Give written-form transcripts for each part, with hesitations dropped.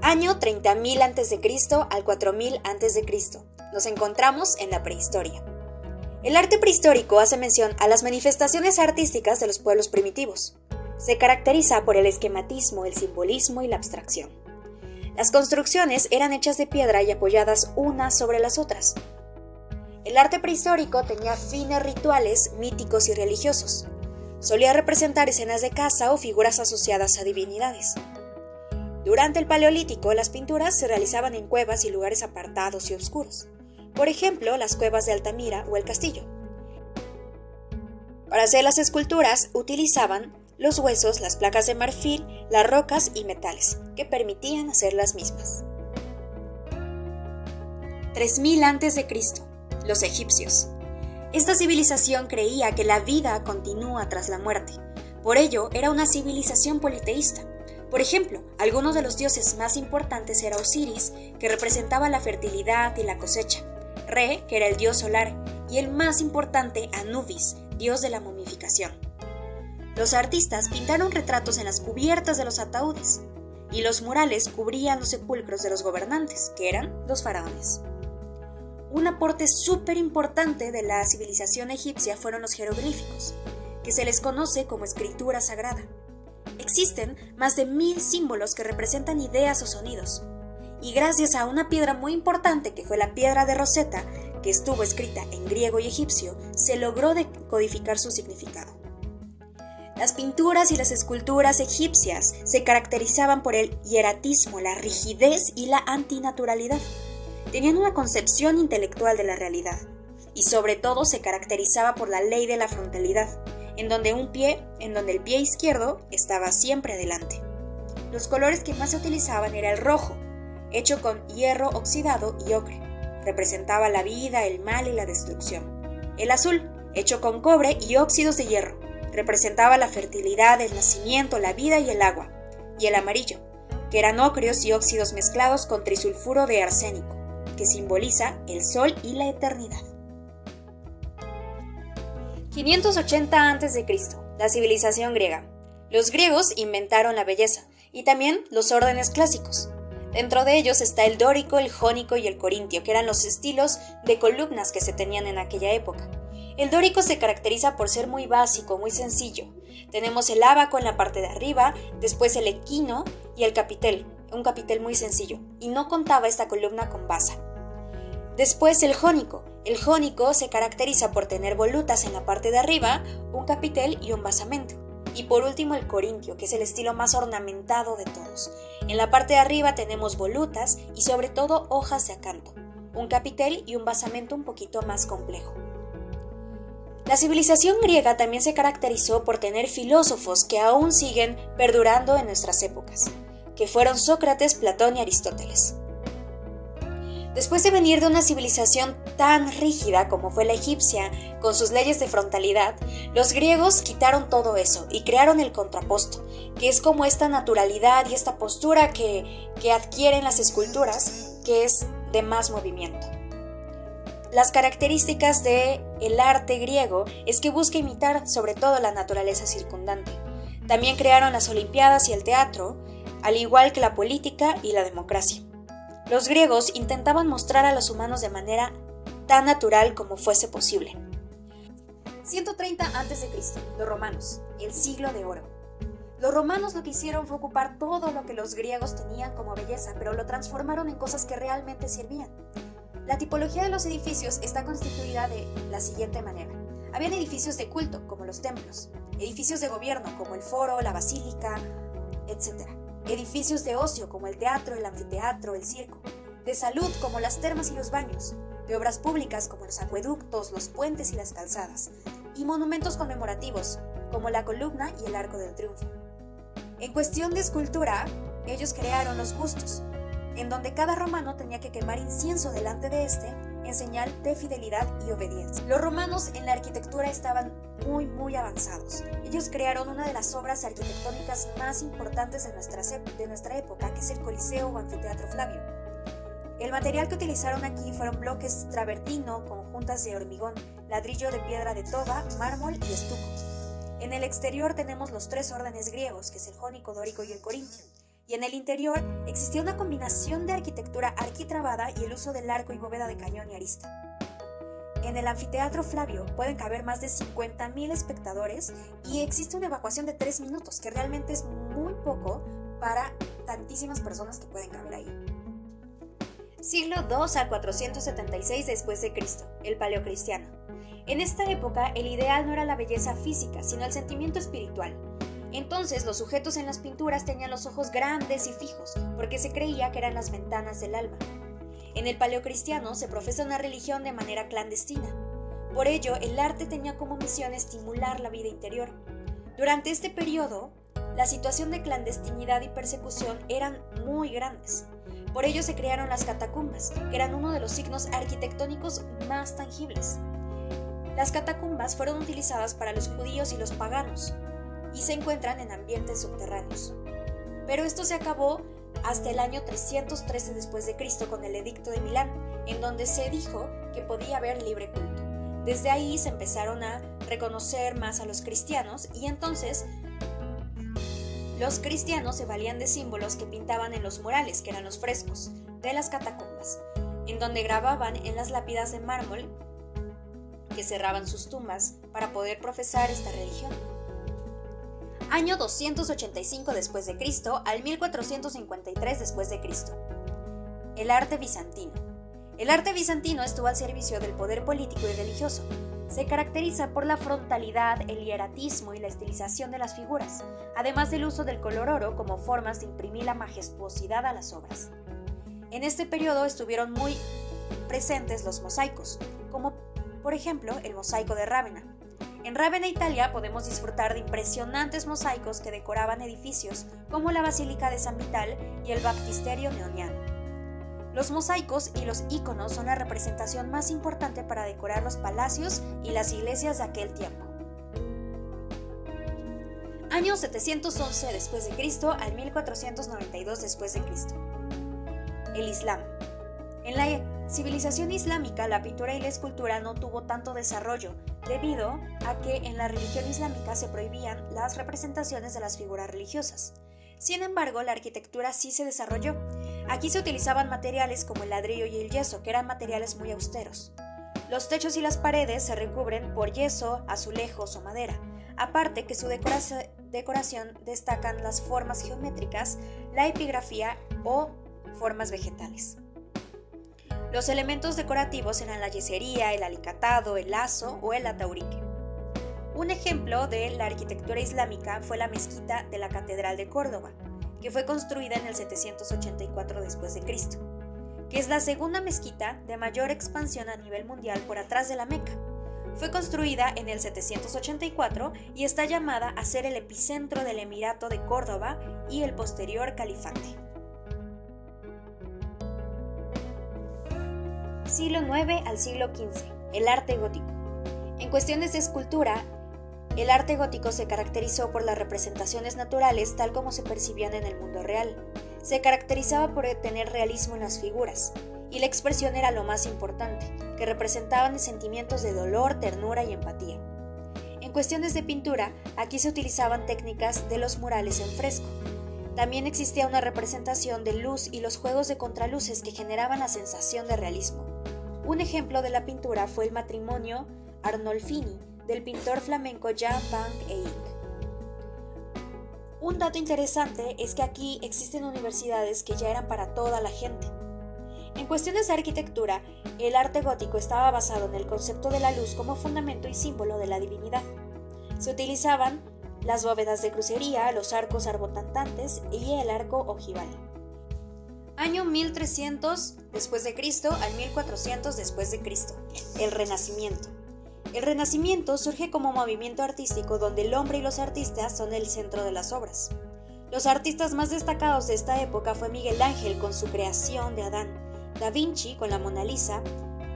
Año 30.000 a.C. al 4.000 a.C. Nos encontramos en la prehistoria. El arte prehistórico hace mención a las manifestaciones artísticas de los pueblos primitivos. Se caracteriza por el esquematismo, el simbolismo y la abstracción. Las construcciones eran hechas de piedra y apoyadas unas sobre las otras. El arte prehistórico tenía fines rituales, míticos y religiosos. Solía representar escenas de caza o figuras asociadas a divinidades. Durante el Paleolítico, las pinturas se realizaban en cuevas y lugares apartados y oscuros. Por ejemplo, las cuevas de Altamira o el Castillo. Para hacer las esculturas utilizaban los huesos, las placas de marfil, las rocas y metales, que permitían hacer las mismas. 3000 a.C. Los egipcios. Esta civilización creía que la vida continúa tras la muerte. Por ello, era una civilización politeísta. Por ejemplo, alguno de los dioses más importantes era Osiris, que representaba la fertilidad y la cosecha, Re, que era el dios solar, y el más importante, Anubis, dios de la momificación. Los artistas pintaron retratos en las cubiertas de los ataúdes, y los murales cubrían los sepulcros de los gobernantes, que eran los faraones. Un aporte súper importante de la civilización egipcia fueron los jeroglíficos, que se les conoce como escritura sagrada. Existen más de 1000 símbolos que representan ideas o sonidos, y gracias a una piedra muy importante que fue la piedra de Rosetta, que estuvo escrita en griego y egipcio, se logró decodificar su significado. Las pinturas y las esculturas egipcias se caracterizaban por el hieratismo, la rigidez y la antinaturalidad. Tenían una concepción intelectual de la realidad, y sobre todo se caracterizaba por la ley de la frontalidad, en donde el pie izquierdo estaba siempre adelante. Los colores que más se utilizaban era el rojo, hecho con hierro oxidado y ocre. Representaba la vida, el mal y la destrucción. El azul, hecho con cobre y óxidos de hierro. Representaba la fertilidad, el nacimiento, la vida y el agua. Y el amarillo, que eran ócreos y óxidos mezclados con trisulfuro de arsénico, que simboliza el sol y la eternidad. 580 a.C. La civilización griega. Los griegos inventaron la belleza y también los órdenes clásicos. Dentro de ellos está el dórico, el jónico y el corintio, que eran los estilos de columnas que se tenían en aquella época. El dórico se caracteriza por ser muy básico, muy sencillo. Tenemos el ábaco en la parte de arriba, después el equino y el capitel, un capitel muy sencillo, y no contaba esta columna con basa. Después el jónico. El jónico se caracteriza por tener volutas en la parte de arriba, un capitel y un basamento. Y por último el corintio, que es el estilo más ornamentado de todos. En la parte de arriba tenemos volutas y sobre todo hojas de acanto, un capitel y un basamento un poquito más complejo. La civilización griega también se caracterizó por tener filósofos que aún siguen perdurando en nuestras épocas, que fueron Sócrates, Platón y Aristóteles. Después de venir de una civilización tan rígida como fue la egipcia, con sus leyes de frontalidad, los griegos quitaron todo eso y crearon el contraposto, que es como esta naturalidad y esta postura que adquieren las esculturas, que es de más movimiento. Las características del arte griego es que busca imitar sobre todo la naturaleza circundante. También crearon las Olimpiadas y el teatro, al igual que la política y la democracia. Los griegos intentaban mostrar a los humanos de manera tan natural como fuese posible. 130 a.C. Los romanos, el siglo de oro. Los romanos lo que hicieron fue ocupar todo lo que los griegos tenían como belleza, pero lo transformaron en cosas que realmente servían. La tipología de los edificios está constituida de la siguiente manera. Habían edificios de culto, como los templos, edificios de gobierno, como el foro, la basílica, etc. Edificios de ocio, como el teatro, el anfiteatro, el circo. De salud, como las termas y los baños. De obras públicas, como los acueductos, los puentes y las calzadas. Y monumentos conmemorativos, como la columna y el arco del triunfo. En cuestión de escultura, ellos crearon los bustos, en donde cada romano tenía que quemar incienso delante de este en señal de fidelidad y obediencia. Los romanos en la arquitectura estaban muy avanzados. Ellos crearon una de las obras arquitectónicas más importantes de nuestra época, que es el Coliseo o Anfiteatro Flavio. El material que utilizaron aquí fueron bloques travertino con juntas de hormigón, ladrillo de piedra de toba, mármol y estuco. En el exterior tenemos los tres órdenes griegos, que es el jónico, dórico y el corintio, y en el interior existía una combinación de arquitectura arquitrabada y el uso del arco y bóveda de cañón y arista. En el anfiteatro Flavio pueden caber más de 50,000 espectadores y existe una evacuación de 3 minutos, que realmente es muy poco para tantísimas personas que pueden caber ahí. Siglo II a 476 después de Cristo, el Paleocristiano. En esta época, el ideal no era la belleza física, sino el sentimiento espiritual. Entonces, los sujetos en las pinturas tenían los ojos grandes y fijos, porque se creía que eran las ventanas del alma. En el Paleocristiano se profesa una religión de manera clandestina. Por ello, el arte tenía como misión estimular la vida interior. Durante este periodo, la situación de clandestinidad y persecución eran muy grandes. Por ello se crearon las catacumbas, que eran uno de los signos arquitectónicos más tangibles. Las catacumbas fueron utilizadas para los judíos y los paganos, y se encuentran en ambientes subterráneos. Pero esto se acabó hasta el año 313 después de Cristo con el Edicto de Milán, en donde se dijo que podía haber libre culto. Desde ahí se empezaron a reconocer más a los cristianos y entonces los cristianos se valían de símbolos que pintaban en los murales, que eran los frescos, de las catacumbas, en donde grababan en las lápidas de mármol que cerraban sus tumbas para poder profesar esta religión. Año 285 después de Cristo al 1453 después de Cristo. El arte bizantino. El arte bizantino estuvo al servicio del poder político y religioso. Se caracteriza por la frontalidad, el hieratismo y la estilización de las figuras, además del uso del color oro como formas de imprimir la majestuosidad a las obras. En este periodo estuvieron muy presentes los mosaicos, como por ejemplo el mosaico de Rávena. En Rávena, Italia, podemos disfrutar de impresionantes mosaicos que decoraban edificios como la Basílica de San Vital y el Baptisterio Neoniano. Los mosaicos y los íconos son la representación más importante para decorar los palacios y las iglesias de aquel tiempo. Año 711 después de Cristo al 1492 después de Cristo. El Islam. En la civilización islámica, la pintura y la escultura no tuvo tanto desarrollo, debido a que en la religión islámica se prohibían las representaciones de las figuras religiosas. Sin embargo, la arquitectura sí se desarrolló. Aquí se utilizaban materiales como el ladrillo y el yeso, que eran materiales muy austeros. Los techos y las paredes se recubren por yeso, azulejos o madera. Aparte que su decoración destacan las formas geométricas, la epigrafía o formas vegetales. Los elementos decorativos eran la yesería, el alicatado, el lazo o el ataurique. Un ejemplo de la arquitectura islámica fue la mezquita de la Catedral de Córdoba, que fue construida en el 784 después de Cristo, que es la segunda mezquita de mayor expansión a nivel mundial por atrás de la Meca. Fue construida en el 784 y está llamada a ser el epicentro del Emirato de Córdoba y el posterior califate. Siglo IX al siglo XV. El arte gótico. En cuestiones de escultura, el arte gótico se caracterizó por las representaciones naturales tal como se percibían en el mundo real. Se caracterizaba por tener realismo en las figuras, y la expresión era lo más importante, que representaban sentimientos de dolor, ternura y empatía. En cuestiones de pintura, aquí se utilizaban técnicas de los murales en fresco. También existía una representación de luz y los juegos de contraluces que generaban la sensación de realismo. Un ejemplo de la pintura fue el matrimonio Arnolfini del pintor flamenco Jan van Eyck. Un dato interesante es que aquí existen universidades que ya eran para toda la gente. En cuestiones de arquitectura, el arte gótico estaba basado en el concepto de la luz como fundamento y símbolo de la divinidad. Se utilizaban las bóvedas de crucería, los arcos arbotantantes y el arco ojival. Año 1300 después de Cristo al 1400 después de Cristo. El Renacimiento. El Renacimiento surge como movimiento artístico donde el hombre y los artistas son el centro de las obras. Los artistas más destacados de esta época fue Miguel Ángel con su creación de Adán, Da Vinci con la Mona Lisa,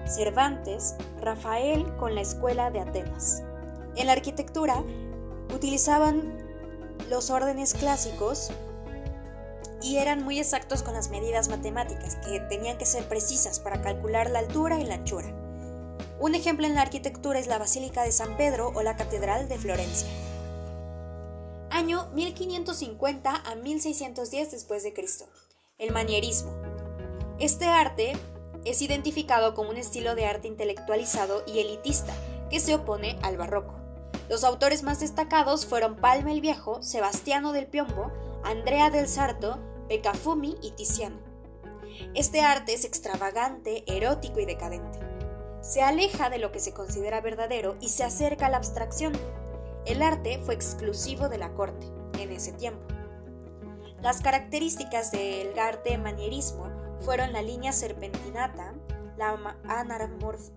Cervantes, Rafael con la Escuela de Atenas. En la arquitectura utilizaban los órdenes clásicos y eran muy exactos con las medidas matemáticas, que tenían que ser precisas para calcular la altura y la anchura. Un ejemplo en la arquitectura es la Basílica de San Pedro o la Catedral de Florencia. Año Año 1550 a 1610 después de Cristo. El manierismo. Este arte es identificado como un estilo de arte intelectualizado y elitista que se opone al barroco. Los autores más destacados fueron Palma el Viejo, Sebastiano del Piombo, Andrea del Sarto, Beccafumi y Tiziano. Este arte es extravagante, erótico y decadente. Se aleja de lo que se considera verdadero y se acerca a la abstracción. El arte fue exclusivo de la corte en ese tiempo. Las características del arte manierismo fueron la línea serpentinata, la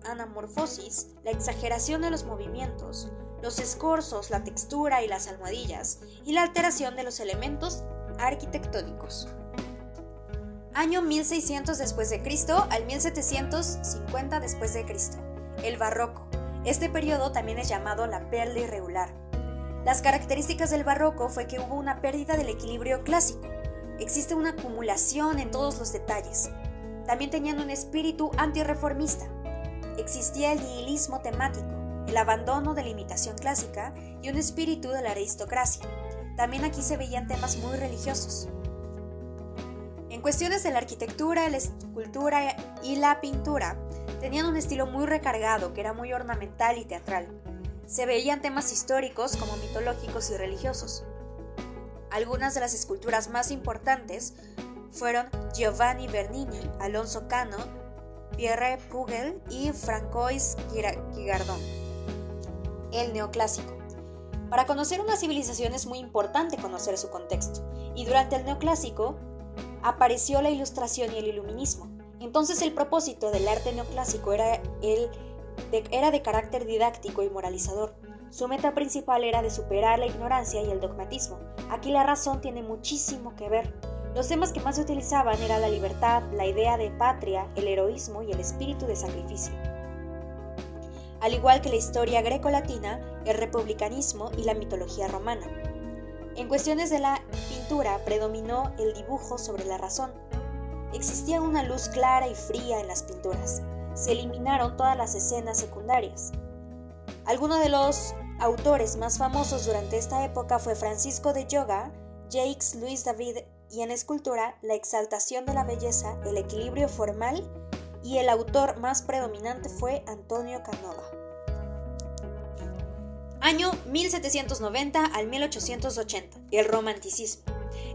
anamorfosis, la exageración de los movimientos, los escorzos, la textura y las almohadillas, y la alteración de los elementos arquitectónicos. Año 1600 después de Cristo al 1750 después de Cristo. El barroco. Este periodo también es llamado la perla irregular. Las características del barroco fue que hubo una pérdida del equilibrio clásico. Existe una acumulación en todos los detalles. También tenían un espíritu antirreformista. Existía el nihilismo temático, el abandono de la imitación clásica y un espíritu de la aristocracia. También aquí se veían temas muy religiosos. En cuestiones de la arquitectura, la escultura y la pintura, tenían un estilo muy recargado que era muy ornamental y teatral. Se veían temas históricos como mitológicos y religiosos. Algunas de las esculturas más importantes fueron Giovanni Bernini, Alonso Cano, Pierre Puget y Francois Guigardon. El neoclásico. Para conocer una civilización es muy importante conocer su contexto, y durante el neoclásico apareció la ilustración y el iluminismo. Entonces el propósito del arte neoclásico era de carácter didáctico y moralizador. Su meta principal era de superar la ignorancia y el dogmatismo. Aquí la razón tiene muchísimo que ver. Los temas que más se utilizaban eran la libertad, la idea de patria, el heroísmo y el espíritu de sacrificio. Al igual que la historia greco-latina, el republicanismo y la mitología romana. En cuestiones de la pintura predominó el dibujo sobre la razón. Existía una luz clara y fría en las pinturas. Se eliminaron todas las escenas secundarias. Algunos de los autores más famosos durante esta época fue Francisco de Goya, Jacques Louis David, y en escultura, la exaltación de la belleza, el equilibrio formal, y el autor más predominante fue Antonio Canova. Año 1790 al 1880. El romanticismo.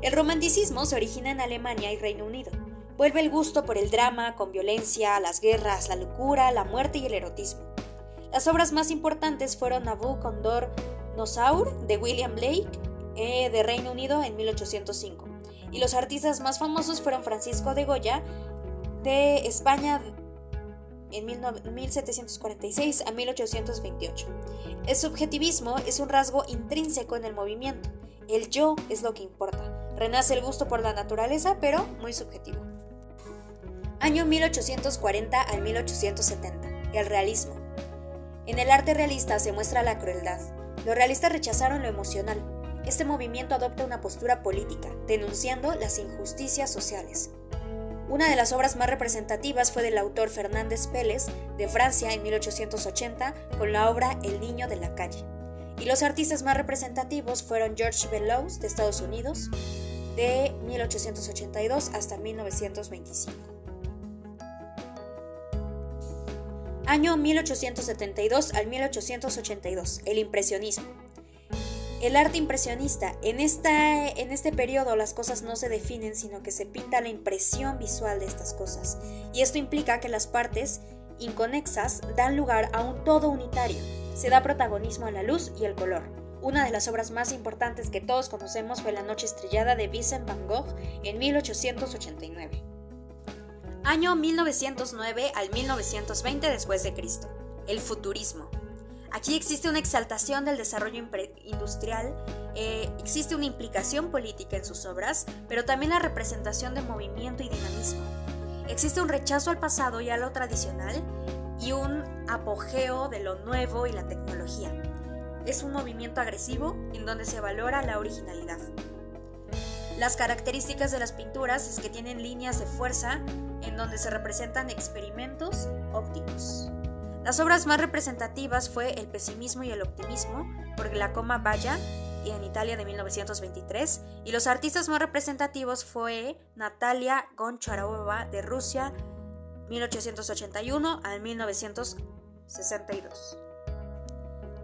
El romanticismo se origina en Alemania y Reino Unido. Vuelve el gusto por el drama, con violencia, las guerras, la locura, la muerte y el erotismo. Las obras más importantes fueron Nabucodonosor de William Blake, de Reino Unido en 1805. Y los artistas más famosos fueron Francisco de Goya, de España en 1746 a 1828. El subjetivismo es un rasgo intrínseco en el movimiento. El yo es lo que importa. Renace el gusto por la naturaleza, pero muy subjetivo. Año 1840 al 1870. El realismo. En el arte realista se muestra la crueldad. Los realistas rechazaron lo emocional. Este movimiento adopta una postura política, denunciando las injusticias sociales. Una de las obras más representativas fue del autor Fernández Pélez, de Francia, en 1880, con la obra El niño de la calle. Y los artistas más representativos fueron George Bellows, de Estados Unidos, de 1882 hasta 1925. Año 1872 al 1882, el impresionismo. El arte impresionista. En este periodo las cosas no se definen, sino que se pinta la impresión visual de estas cosas. Y esto implica que las partes inconexas dan lugar a un todo unitario. Se da protagonismo a la luz y el color. Una de las obras más importantes que todos conocemos fue La noche estrellada de Vincent van Gogh en 1889. Año 1909 al 1920 después de Cristo. El futurismo. Aquí existe una exaltación del desarrollo industrial, existe una implicación política en sus obras, pero también la representación de movimiento y dinamismo. Existe un rechazo al pasado y a lo tradicional y un apogeo de lo nuevo y la tecnología. Es un movimiento agresivo en donde se valora la originalidad. Las características de las pinturas es que tienen líneas de fuerza en donde se representan experimentos ópticos. Las obras más representativas fue El pesimismo y el optimismo por Giacomo Balla y en Italia de 1923, y los artistas más representativos fue Natalia Goncharova de Rusia 1881 al 1962.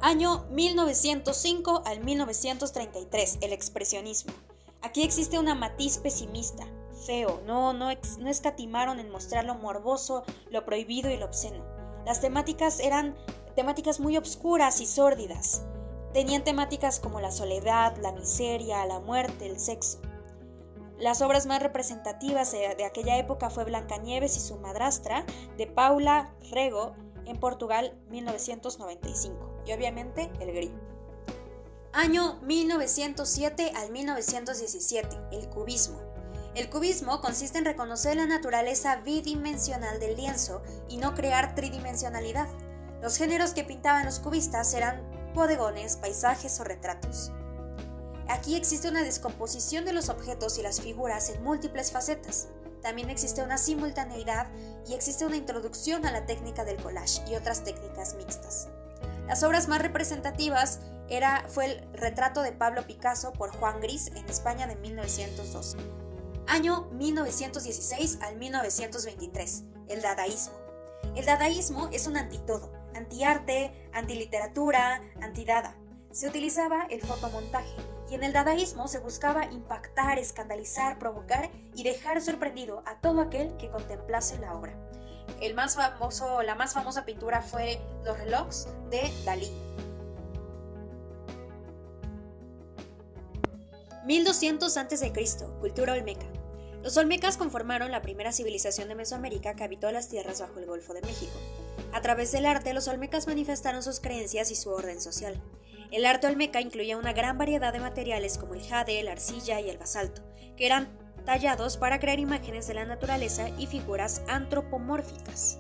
Año 1905 al 1933, el expresionismo. Aquí existe una matiz pesimista, feo, no escatimaron en mostrar lo morboso, lo prohibido y lo obsceno. Las temáticas eran temáticas muy obscuras y sórdidas. Tenían temáticas como la soledad, la miseria, la muerte, el sexo. Las obras más representativas de aquella época fue Blancanieves y su madrastra, de Paula Rego, en Portugal, 1995. Y obviamente, El Grito. Año 1907 al 1917, el cubismo. El cubismo consiste en reconocer la naturaleza bidimensional del lienzo y no crear tridimensionalidad. Los géneros que pintaban los cubistas eran bodegones, paisajes o retratos. Aquí existe una descomposición de los objetos y las figuras en múltiples facetas. También existe una simultaneidad y existe una introducción a la técnica del collage y otras técnicas mixtas. Las obras más representativas fue el retrato de Pablo Picasso por Juan Gris en España de 1912. Año 1916 al 1923, el dadaísmo. El dadaísmo es un antitodo, antiarte, antiliteratura, antidada. Se utilizaba el fotomontaje y en el dadaísmo se buscaba impactar, escandalizar, provocar y dejar sorprendido a todo aquel que contemplase la obra. La más famosa pintura fue Los relojes de Dalí. 1200 a.C., cultura olmeca. Los olmecas conformaron la primera civilización de Mesoamérica que habitó las tierras bajo el Golfo de México. A través del arte, los olmecas manifestaron sus creencias y su orden social. El arte olmeca incluía una gran variedad de materiales como el jade, la arcilla y el basalto, que eran tallados para crear imágenes de la naturaleza y figuras antropomórficas.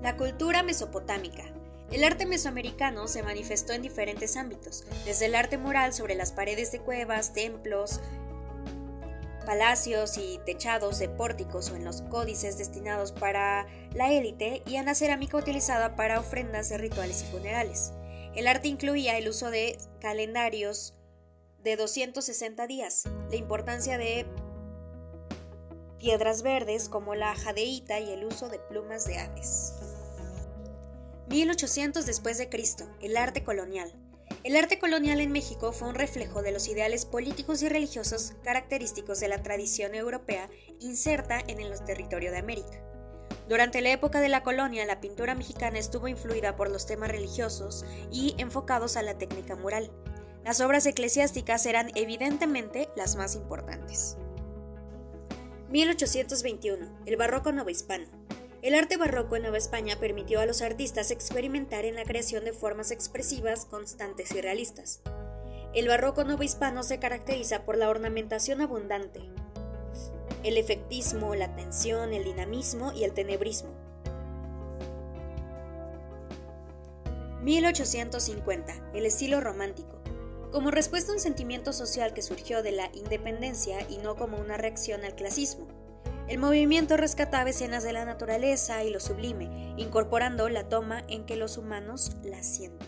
La cultura mesopotámica. El arte mesoamericano se manifestó en diferentes ámbitos, desde el arte mural sobre las paredes de cuevas, templos, palacios y techados de pórticos o en los códices destinados para la élite y en la cerámica utilizada para ofrendas de rituales y funerales. El arte incluía el uso de calendarios de 260 días, la importancia de piedras verdes como la jadeíta y el uso de plumas de aves. 1800 después de Cristo, el arte colonial. El arte colonial en México fue un reflejo de los ideales políticos y religiosos característicos de la tradición europea inserta en el territorio de América. Durante la época de la colonia, la pintura mexicana estuvo influida por los temas religiosos y enfocados a la técnica mural. Las obras eclesiásticas eran evidentemente las más importantes. 1821, el barroco novohispano. El arte barroco en Nueva España permitió a los artistas experimentar en la creación de formas expresivas, constantes y realistas. El barroco novohispano se caracteriza por la ornamentación abundante, el efectismo, la tensión, el dinamismo y el tenebrismo. 1850, el estilo romántico. Como respuesta a un sentimiento social que surgió de la independencia y no como una reacción al clasismo. El movimiento rescataba escenas de la naturaleza y lo sublime, incorporando la toma en que los humanos la sienten.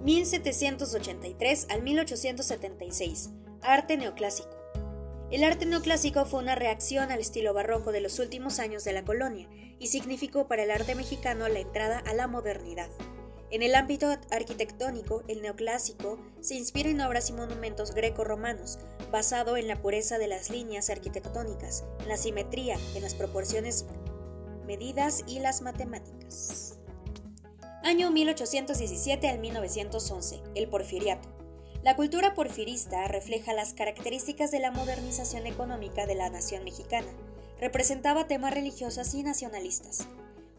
1783 al 1876, arte neoclásico. El arte neoclásico fue una reacción al estilo barroco de los últimos años de la colonia y significó para el arte mexicano la entrada a la modernidad. En el ámbito arquitectónico, el neoclásico se inspira en obras y monumentos greco-romanos, basado en la pureza de las líneas arquitectónicas, en la simetría, en las proporciones medidas y las matemáticas. Año 1817 al 1911, el porfiriato. La cultura porfirista refleja las características de la modernización económica de la nación mexicana. Representaba temas religiosos y nacionalistas.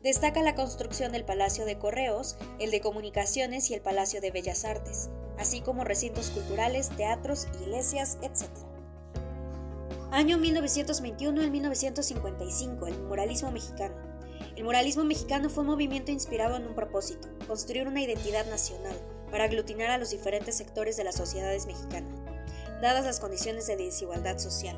Destaca la construcción del Palacio de Correos, el de Comunicaciones y el Palacio de Bellas Artes, así como recintos culturales, teatros, iglesias, etc. Año 1921 al 1955, el muralismo mexicano. El muralismo mexicano fue un movimiento inspirado en un propósito, construir una identidad nacional, para aglutinar a los diferentes sectores de las sociedades mexicanas, dadas las condiciones de desigualdad social.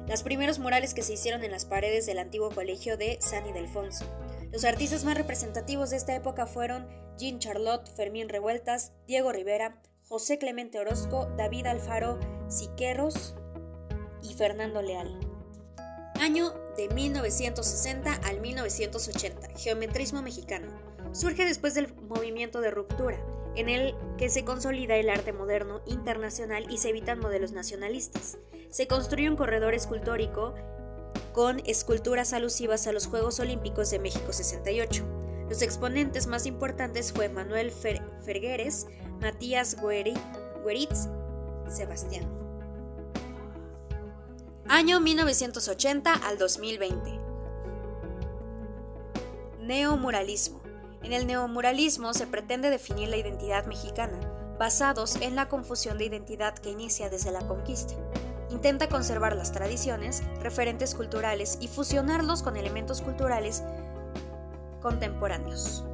Los primeros murales que se hicieron en las paredes del antiguo colegio de San Ildefonso, Los artistas más representativos de esta época fueron Jean Charlotte, Fermín Revueltas, Diego Rivera, José Clemente Orozco, David Alfaro Siqueiros y Fernando Leal. Año de 1960 al 1980, geometrismo mexicano. Surge después del movimiento de ruptura, en el que se consolida el arte moderno internacional y se evitan modelos nacionalistas. Se construye un corredor escultórico con esculturas alusivas a los Juegos Olímpicos de México 68. Los exponentes más importantes fue Manuel Fergueres, Matías Gueritz, Sebastián. Año 1980 al 2020. Neomuralismo. En el neomuralismo se pretende definir la identidad mexicana, basados en la confusión de identidad que inicia desde la conquista. Intenta conservar las tradiciones, referentes culturales y fusionarlos con elementos culturales contemporáneos.